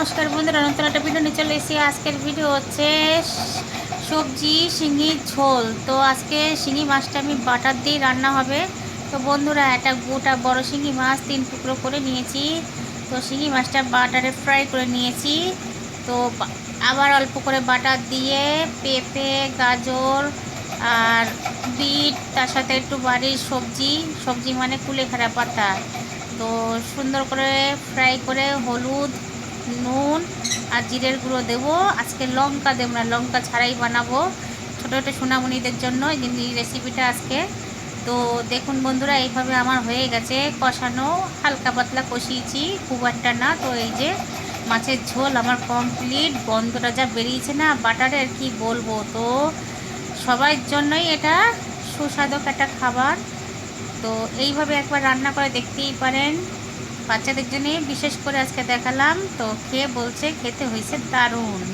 নমস্কার বন্ধুরা, নতুন একটা ভিডিও নিয়ে চলে এসেছি। আজকের ভিডিও হচ্ছে সবজি শিঙির ঝোল। তো আজকে শিঙি মাছটা আমি বাটার দিয়ে রান্না হবে। তো বন্ধুরা, একটা গোটা বড় শিঙি মাছ 3 টুকরো করে নিয়েছি। তো শিঙি মাছটা বাটারে ফ্রাই করে নিয়েছি। তো আবার অল্প করে বাটার দিয়ে পেঁপে, গাজর আর বিট, তার সাথে একটু বাড়ির সবজি সবজি মানে কুলেখাড়া পাতা, তো সুন্দর করে ফ্রাই করে হলুদ, নুন আর জিরের গুঁড়ো দেবো। আজকে লঙ্কা দেবো না, লঙ্কা ছাড়াই বানাবো ছোটো ছোটো সোনামণিদের জন্য এই রেসিপিটা আজকে। তো দেখুন বন্ধুরা, এইভাবে আমার হয়ে গেছে কষানো, হালকা পাতলা কষিয়েছি, খুব একটা না। তো এই যে মাছের ঝোল আমার কমপ্লিট। গন্ধটা যা বেরিয়েছে না বাটারের, কি বলবো। তো সবার জন্যই এটা সুস্বাদু একটা খাবার। তো এইভাবে একবার রান্না করে দেখতেই পারেন। বাচ্চাদের জন্য বিশেষ করে আজকে দেখালাম, তো খেয়ে বলছে খেতে হয়েছে দারুণ।